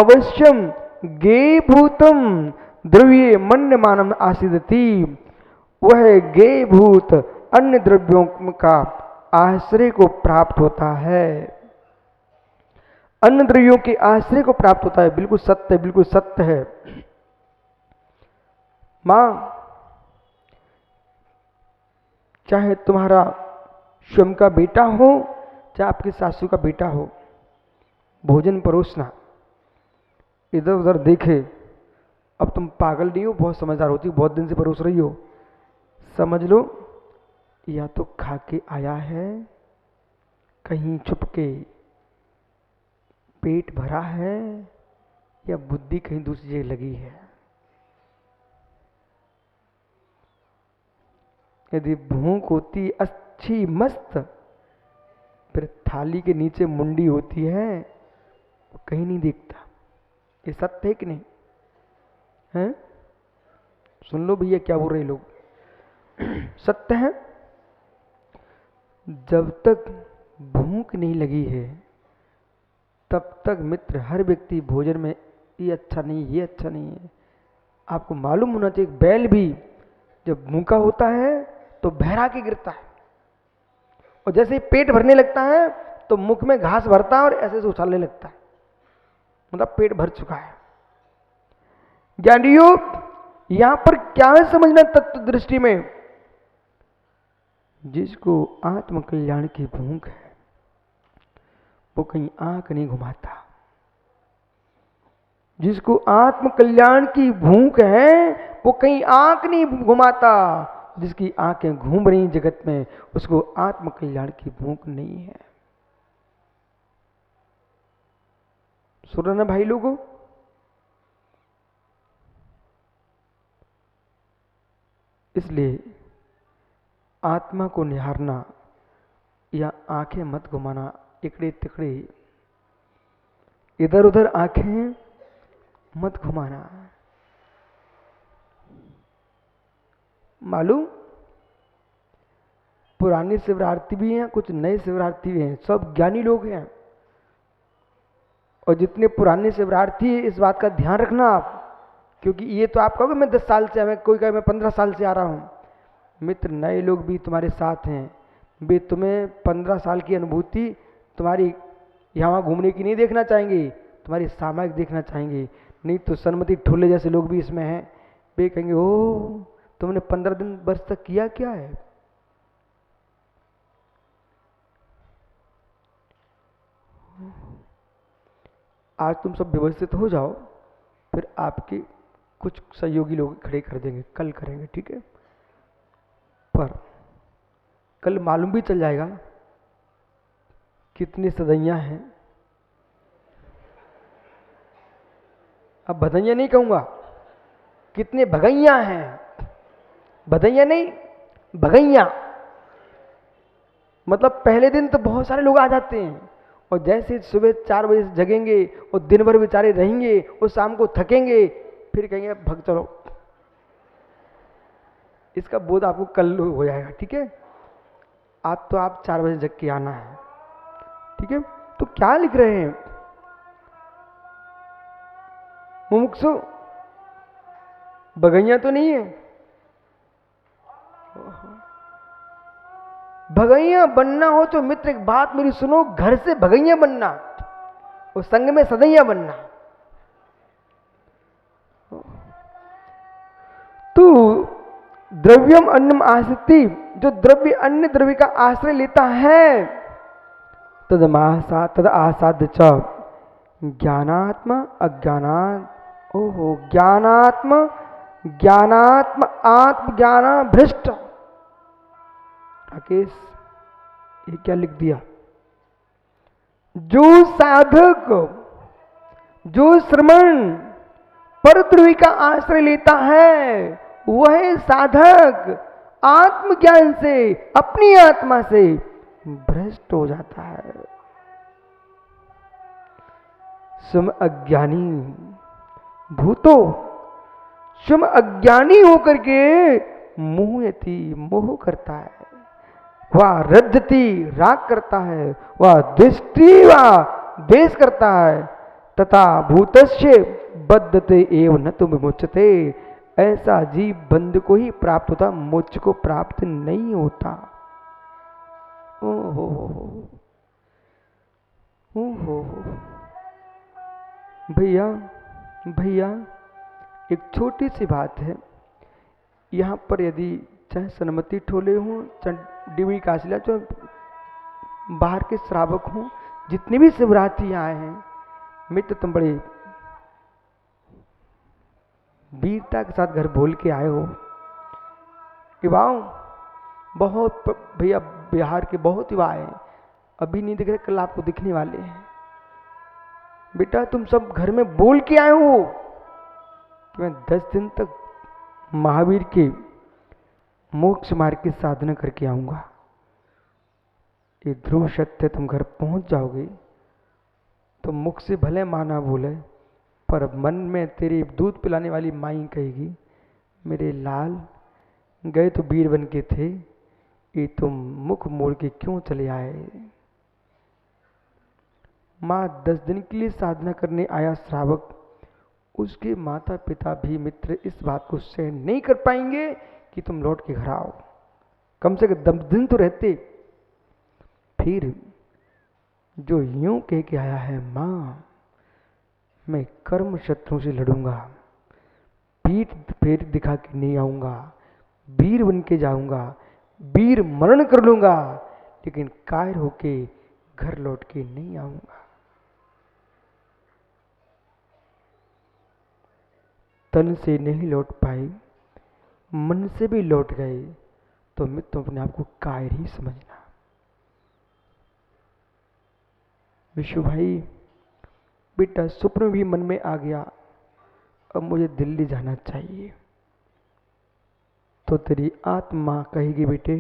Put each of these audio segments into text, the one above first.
अवश्यम गे भूतम द्रव्ये मन्यमानम आसिदति। वह गे भूत अन्य द्रव्यों का आश्रय को प्राप्त होता है, अन्य द्रव्यों के आश्रय को प्राप्त होता है। बिल्कुल सत्य, बिल्कुल सत्य है। मां, चाहे तुम्हारा स्वयं का बेटा हो, चाहे आपकी सासू का बेटा हो, भोजन परोसना, इधर उधर देखे। अब तुम पागल नहीं हो, बहुत समझदार होती हो, बहुत दिन से परोस रही हो, समझ लो या तो खा के आया है, कहीं छुप के पेट भरा है, या बुद्धि कहीं दूसरी जगह लगी है। यदि भूख होती अच्छी मस्त, फिर थाली के नीचे मुंडी होती है, वो कहीं नहीं दिखता। ये सत्य है कि नहीं है? सुन लो भैया क्या बोल रहे लोग, सत्य है। जब तक भूख नहीं लगी है तब तक मित्र हर व्यक्ति भोजन में ये अच्छा नहीं, ये अच्छा नहीं है। आपको मालूम होना चाहिए, बैल भी जब भूखा होता है तो बहरा के गिरता है, और जैसे ही पेट भरने लगता है तो मुख में घास भरता है और ऐसे से उछालने लगता है, मतलब पेट भर चुका है। ज्ञानियों, यहां पर क्या है समझना तत्व दृष्टि में, जिसको आत्म कल्याण की भूख है वो कहीं आंख नहीं घुमाता। जिसको आत्म कल्याण की भूख है वो कहीं आंख नहीं घुमाता। जिसकी आंखें घूम रही जगत में, उसको आत्म कल्याण की भूख नहीं है। सुन रहे ना भाई लोगों? इसलिए आत्मा को निहारना या आंखें मत घुमाना, इकड़े तिकड़े इधर उधर आंखें मत घुमाना। मालूम, पुराने शिवरार्थी भी हैं, कुछ नए शिवरार्थी भी हैं, सब ज्ञानी लोग हैं। और जितने पुराने शिवरार्थी हैं, इस बात का ध्यान रखना आप, क्योंकि ये तो आप कहोगे मैं 10 साल से, हमें कोई कहे मैं 15 साल से आ रहा हूं। मित्र, नए लोग भी तुम्हारे साथ हैं, वे तुम्हें 15 साल की अनुभूति तुम्हारी यहाँ घूमने की नहीं देखना चाहेंगे, तुम्हारी सामाजिक देखना चाहेंगे। नहीं तो सन्मति ठुल्ले जैसे लोग भी इसमें हैं, वे कहेंगे ओ तुमने 15 दिन वर्ष तक किया क्या है। आज तुम सब व्यवस्थित हो जाओ, फिर आपके कुछ सहयोगी लोग खड़े कर देंगे, कल करेंगे, ठीक है। पर कल मालूम भी चल जाएगा कितनी सदैयां हैं। अब भदैया नहीं कहूंगा, कितने भगैया हैं। भदैया नहीं, भगैया। मतलब पहले दिन तो बहुत सारे लोग आ जाते हैं, और जैसे सुबह 4 बजे से जगेंगे और दिन भर बेचारे रहेंगे और शाम को थकेंगे, फिर कहेंगे भग चलो। इसका बोध आपको कल हो जाएगा, ठीक है। आज तो आप 4 बजे जग के आना है, ठीक है। तो क्या लिख रहे हैं मुमुक्षु? भगैया तो नहीं है। भगैया बनना हो तो मित्र एक बात मेरी सुनो, घर से भगैया बनना और संग में सदैया बनना। तो द्रव्यम अन्नम आसक्ति, जो द्रव्य अन्य द्रव्य का आश्रय लेता है, तद आसाद्य च ज्ञानात्मा अज्ञानात्, ओहो ज्ञानात्मा ज्ञानात्म आत्मज्ञाना भ्रष्ट। राकेश ये क्या लिख दिया? जो साधक, जो श्रमण परद्रव्य का आश्रय लेता है, वह साधक आत्मज्ञान से, अपनी आत्मा से भ्रष्ट हो जाता है। स्वयं अज्ञानी भूतो, स्वयं अज्ञानी होकर के मोहयति, मोह करता है, वह रज्जति राग करता है, वह दृष्टि व द्वेष करता है, तथा भूतस्य बद्धते एव न तुम विमुच्यते। ऐसा जीव बंध को ही प्राप्त होता, मोक्ष को प्राप्त नहीं होता। ओहो ओहो भैया भैया, एक छोटी सी बात है। यहाँ पर यदि चाहे सन्मति ठोले हों, चाहे डीवी काशिला, चाहे बाहर के श्रावक हों, जितने भी शिवरात्रि आए हैं, मित्र तुम बड़े वीरता के साथ घर बोल के आए हो। युवाओं, बहुत भैया बिहार के बहुत युवा हैं, अभी नहीं दिख रहे, कल आपको दिखने वाले हैं। बेटा तुम सब घर में बोल के आए हो कि मैं 10 दिन तक महावीर के मोक्ष मार्ग की साधना करके आऊंगा। ये ध्रुव सत्य, तुम घर पहुंच जाओगे तो मुख से भले माना बोले, पर मन में तेरी दूध पिलाने वाली माई कहेगी, मेरे लाल गए तो वीर बन के थे, ये तुम मुख मोड़ के क्यों चले आए। माँ 10 दिन के लिए साधना करने आया श्रावक, उसके माता पिता भी मित्र इस बात को सहन नहीं कर पाएंगे कि तुम लौट के घर आओ। कम से कम 10 दिन तो रहते। फिर जो यूं कह के आया है, माँ मैं कर्म शत्रु से लड़ूंगा, पीठ फेर दिखा के नहीं आऊंगा, वीर बन के जाऊंगा, वीर मरण कर लूंगा, लेकिन कायर होके घर लौट के नहीं आऊंगा। तन से नहीं लौट पाए, मन से भी लौट गए तो मित्र अपने आप को कायर ही समझना। विशु भाई बेटा, स्वप्न भी मन में आ गया, अब मुझे दिल्ली जाना चाहिए। तो तेरी आत्मा कहेगी, बेटे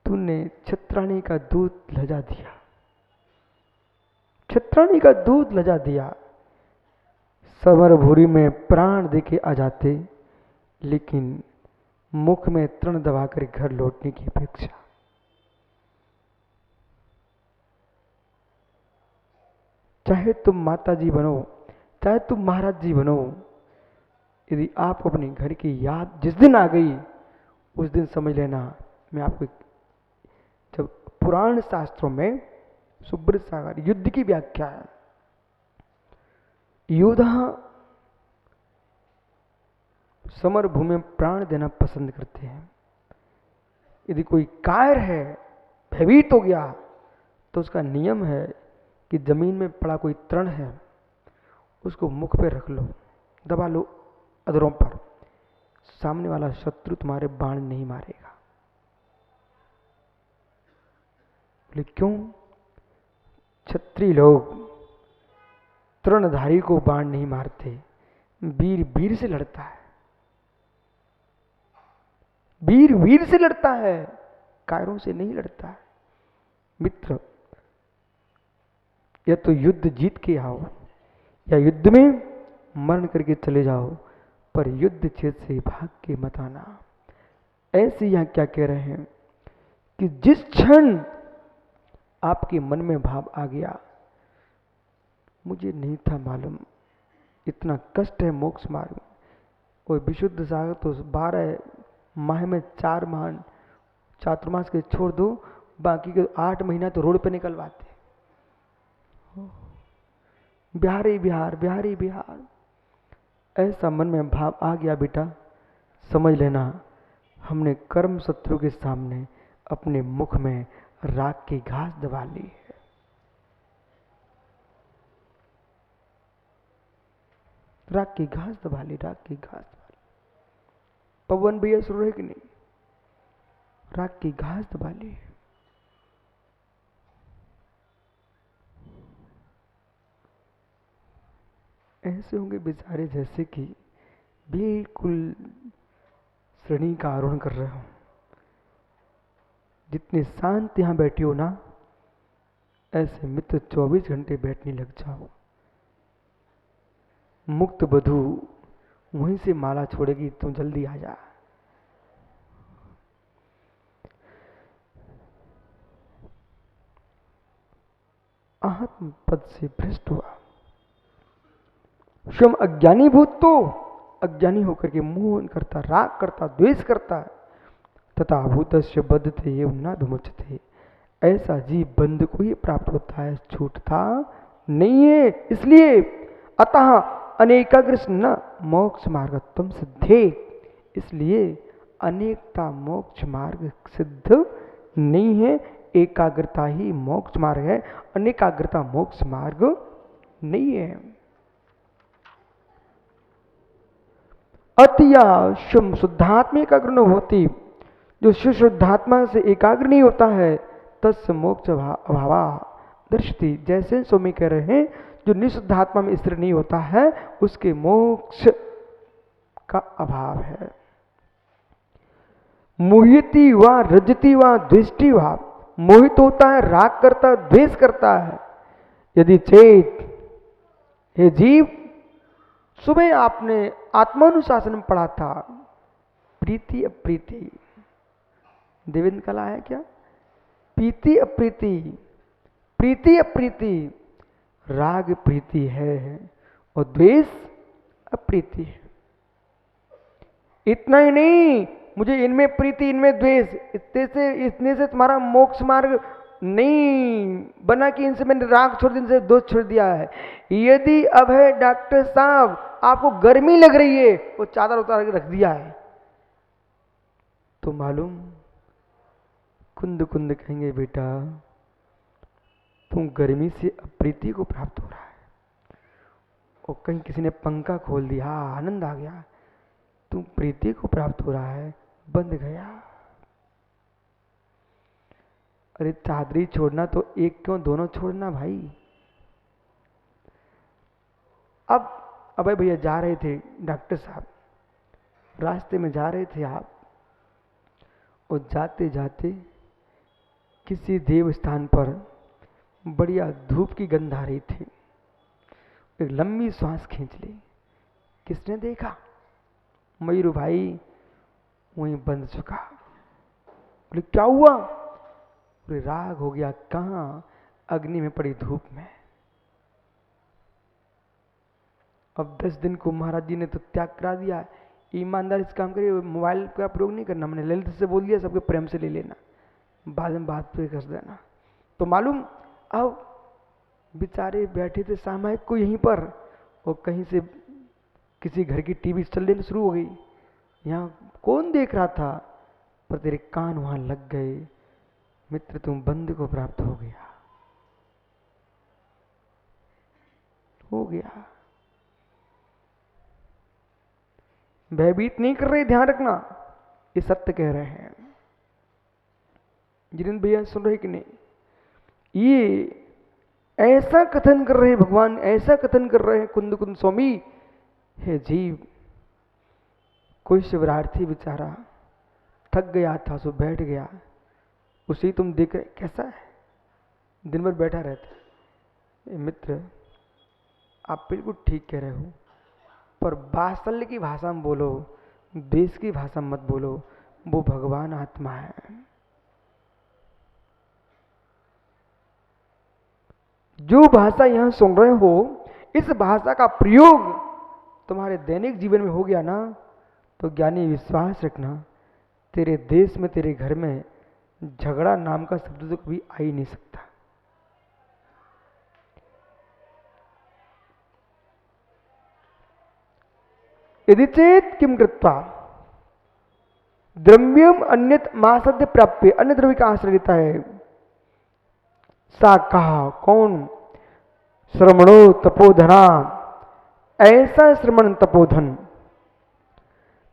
तूने छत्राणी का दूध लजा दिया, छत्राणी का दूध लजा दिया। समर भूरी में प्राण देके आ जाते, लेकिन मुख में तृण दबाकर घर लौटने की अपेक्षा। चाहे तुम माता जी बनो, चाहे तुम महाराज जी बनो, यदि आप अपने घर की याद जिस दिन आ गई, उस दिन समझ लेना, मैं आपको जब पुराण शास्त्रों में सुब्रत सागर युद्ध की व्याख्या है, योद्धा समर भूमि में प्राण देना पसंद करते हैं। यदि कोई कायर है, भयभीत हो गया, तो उसका नियम है कि जमीन में पड़ा कोई तृण है, उसको मुख पे रख लो, दबा लो अधरों पर, सामने वाला शत्रु तुम्हारे बाण नहीं मारेगा। बोले क्यों? क्षत्रिय लोग तृणधारी को बाण नहीं मारते, वीर वीर से लड़ता है, वीर वीर से लड़ता है, कायरों से नहीं लड़ता है। मित्र, या तो युद्ध जीत के आओ या युद्ध में मरण करके चले जाओ, पर युद्ध क्षेत्र से भाग के मत आना। ऐसे यहां क्या कह रहे हैं कि जिस क्षण आपके मन में भाव आ गया, मुझे नहीं था मालूम इतना कष्ट है मोक्ष मार्ग में, कोई विशुद्ध सागर तो 12 माह में 4 माह चातुर्मास के छोड़ दो, बाकी के 8 महीना तो रोड पे निकलवाते। बिहारी बिहार, बिहारी बिहार, ऐसा मन में भाव आ गया बेटा, समझ लेना हमने कर्म शत्रु के सामने अपने मुख में राख की घास दबा ली है। राख की घास दबा ली, राख की घास दबा ली। पवन भैया सुन रहे कि नहीं? राख की घास दबा ली। ऐसे होंगे बेचारे जैसे कि बिल्कुल श्रेणी का आरोहण कर रहे हो। जितने शांत यहां बैठी हो ना, ऐसे मित्र 24 घंटे बैठने लग जाओ। मुक्त बधू वहीं से माला छोड़ेगी, तुम जल्दी आ जा। आत्म पद से भ्रष्ट हुआ, स्वयं अज्ञानी भूत तो अज्ञानी होकर के मोहन करता, राग करता, द्वेष करता, तथा भूतस्य बद्धते एवं न विमुच्यते, ऐसा जीव बंध को ही प्राप्त होता है, छूटता नहीं है। इसलिए अतः अनेकाग्र न मोक्ष मार्गत्वम सिद्धे, इसलिए अनेकता मोक्ष मार्ग सिद्ध नहीं है, एकाग्रता ही मोक्ष मार्ग है, अनेकाग्रता मोक्ष मार्ग नहीं है। अतिया शुम शुद्धात्मा एकाग्र न होती, जो शुद्धात्मा से एकाग्र नहीं होता है, तस् मोक्ष अभावा दर्शती, जैसे स्वामी कह रहे हैं जो निशुद्धात्मा में स्थिर नहीं होता है उसके मोक्ष का अभाव है। मोहिती व रजती व द्वेष्टि व, मोहित होता है, राग करता है, द्वेष करता है। यदि चेत, हे जीव, सुबह आपने आत्मानुशासन में पढ़ा था, प्रीति अप्रीति, देवेंद्र कला है क्या, प्रीति अप्रीति, प्रीति अप्रीति, राग प्रीति है और द्वेष अप्रीति है। इतना ही नहीं, मुझे इनमें प्रीति इनमें द्वेष, इतने से तुम्हारा मोक्ष मार्ग नहीं बना कि इनसे मैंने राग छोड़ दिया, इनसे दोष छोड़ दिया है। यदि अब है डॉक्टर साहब आपको गर्मी लग रही है, वो चादर उतार के रख दिया है, तो मालूम कुंद कुंद कहेंगे बेटा तुम गर्मी से अप्रीति को प्राप्त हो रहा है, और कहीं किसी ने पंखा खोल दिया, आनंद आ गया, तुम प्रीति को प्राप्त हो रहा है, बंद गया। अरे चादरी छोड़ना तो एक क्यों, दोनों छोड़ना भाई। अब अबे भैया जा रहे थे डॉक्टर साहब, रास्ते में जा रहे थे आप, और जाते जाते किसी देव स्थान पर बढ़िया धूप की गंध आ रही थी, एक लंबी सांस खींच ली, किसने देखा, मयूर भाई वहीं बंद चुका। बोले क्या हुआ, बोले राग हो गया, कहाँ, अग्नि में पड़ी धूप में। अब 10 दिन को महाराज जी ने तो त्याग करा दिया, ईमानदारी से काम करिए, मोबाइल का प्रयोग नहीं करना, मैंने ललित से बोल दिया सबके प्रेम से ले लेना, बाद में बात पे कर देना। तो मालूम अब बेचारे बैठे थे सामायिक को यहीं पर, और कहीं से किसी घर की टीवी चलने शुरू हो गई, यहाँ कौन देख रहा था, पर तेरे कान वहां लग गए, मित्र तुम बंद को प्राप्त हो गया, हो गया। भयभीत नहीं कर रहे, ध्यान रखना, ये सत्य कह रहे हैं। जिन भैया सुन रहे कि नहीं, ये ऐसा कथन कर रहे हैं भगवान, ऐसा कथन कर रहे हैं कुंद कुंद स्वामी, हे जीव, कोई शिवरार्थी बेचारा थक गया था, सो बैठ गया, उसे तुम देख रहे कैसा है, दिन भर बैठा रहता है। मित्र आप बिल्कुल ठीक कह रहे हो, पर वात्सल्य की भाषा में बोलो, देश की भाषा में मत बोलो, वो भगवान आत्मा है। जो भाषा यहां सुन रहे हो, इस भाषा का प्रयोग तुम्हारे दैनिक जीवन में हो गया ना, तो ज्ञानी विश्वास रखना, तेरे देश में, तेरे घर में झगड़ा नाम का शब्द तो कभी आ ही नहीं सकता। यदि चेत किम कृत्वा द्रव्यम अन्यत मासद्य प्राप्य, अन्य द्रव्य का आश्रय लेता है, सा कहा कौन, श्रमणो तपोधना, ऐसा श्रमण तपोधन,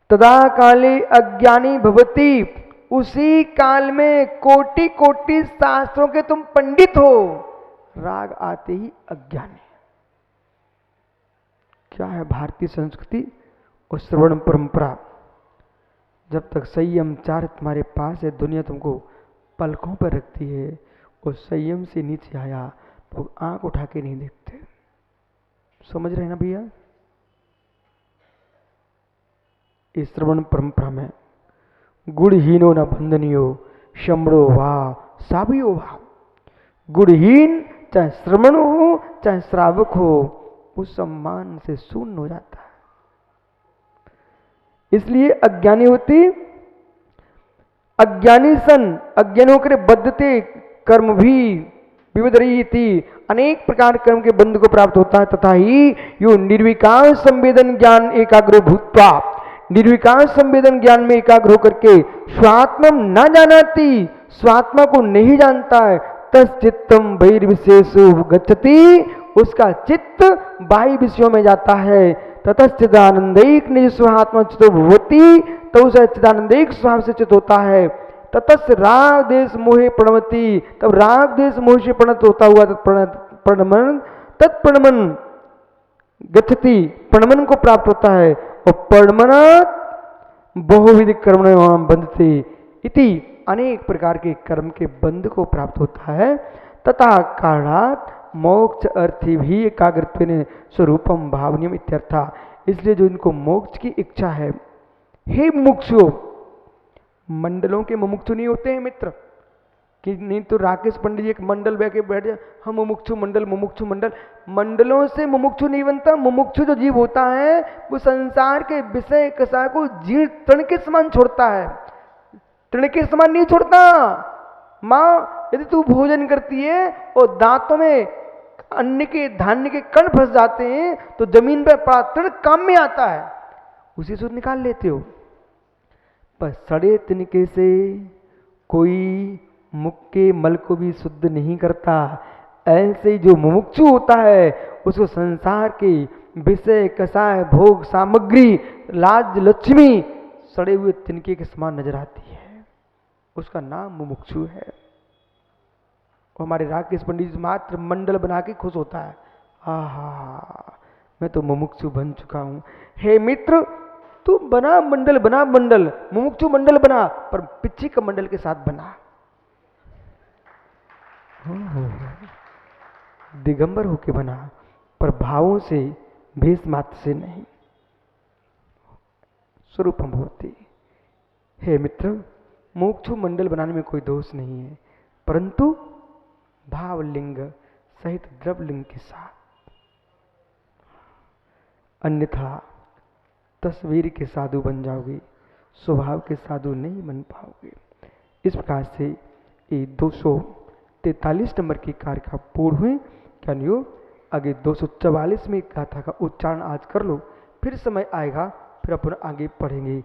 तदा काले अज्ञानी भवती, उसी काल में कोटि कोटि शास्त्रों के तुम पंडित हो, राग आते ही अज्ञानी। क्या है भारतीय संस्कृति और श्रवण परंपरा, जब तक संयम चार तुम्हारे पास है, दुनिया तुमको पलकों पर रखती है, और संयम से नीचे आया तो आंख उठा के नहीं देखते। समझ रहे ना भैया, इस श्रवण परंपरा में गुणहीनो न बंधनियो शमड़ो वा साभियो वा, गुणहीन चाहे श्रवण हो चाहे श्रावक हो, उस सम्मान से शून्य हो जाता है। इसलिए अज्ञानी होती अज्ञानी सन अज्ञान होकर बद्धते कर्म भी विविध रही थी, अनेक प्रकार कर्म के बंध को प्राप्त होता है। तथा ही यो निर्विकार संवेदन ज्ञान एकाग्र भूत्वा, निर्विकार संवेदन ज्ञान में एकाग्र होकर के स्वात्म न जानाती, स्वात्मा को नहीं जानता है, तस् चित्तम बहिर्विशेषो गच्छति, उसका चित्त बाह्य विषयों में जाता है। ततश्चिदानंदैक निज स्वात्मा चितो भवति, तो उसे चिदानंदैक स्वभाव से चित होता है। ततस् राग देश मोहे प्रणमति, तब राग देश मोह से प्रणत होता हुआ तत्प्रणमन तत्प्रणमन गच्छति, प्रणमन को प्राप्त होता है। और प्रणमनात् बहुविध कर्म बंधते इति, अनेक प्रकार के कर्म के बंध को प्राप्त होता है। तथा कारणात् मोक्ष अर्थी भी एकाग्रत्वेन स्वरूपम भावनीयम इत्यर्था, इसलिए जो इनको मोक्ष की इच्छा है, हे मुमुक्षु, मंडलों के मुमुक्षु नहीं होते हैं मित्र, कि नहीं तो राकेश पंडित जी एक मंडल बैठ जाए, हम मुमुक्षु मंडल, मुमुक्षु मंडल, मंडलों से मुमुक्षु नहीं बनता। मुमुक्षु जो जीव होता है वो संसार के विषय कसा को जीर्ण तृण के समान छोड़ता है, तृण के समान नहीं छोड़ता। माँ यदि तू भोजन करती है और दांतों में अन्न के धान्य के कण फंस जाते हैं तो जमीन पर पड़ा तृण काम में आता है, उसी से निकाल लेते हो। पर सड़े तिनके से कोई मुख के मल को भी शुद्ध नहीं करता। ऐसे ही जो मुमुक्षु होता है उसको संसार के विषय कसाय भोग सामग्री लाज लक्ष्मी सड़े हुए तिनके के समान नजर आती है, उसका नाम मुमुक्षु है। हमारे राकेश पंडित जी मात्र मंडल बना के खुश होता है, आहा मैं तो मुमुक्षु बन चुका हूं। हे मित्र, तू बना मंडल, मुमुक्षु मंडल बना, पर पिच्ची का मंडल के साथ बना। दिगंबर होके बना, पर भावों से भेष मात्र से नहीं। स्वरूपम भवति। हे मित्र, मुमुक्षु मंडल बनाने में कोई दोष नहीं है, परंतु भावलिंग सहित द्रवलिंग के साथ, अन्यथा तस्वीर के साधु बन जाओगे, स्वभाव के साधु नहीं बन पाओगे। इस प्रकार से ये 243 नंबर की कार्य का पूर्ण हुए। क्या नहीं हो, आगे 244 में गाथा का उच्चारण आज कर लो, फिर समय आएगा फिर अपन आगे पढ़ेंगे।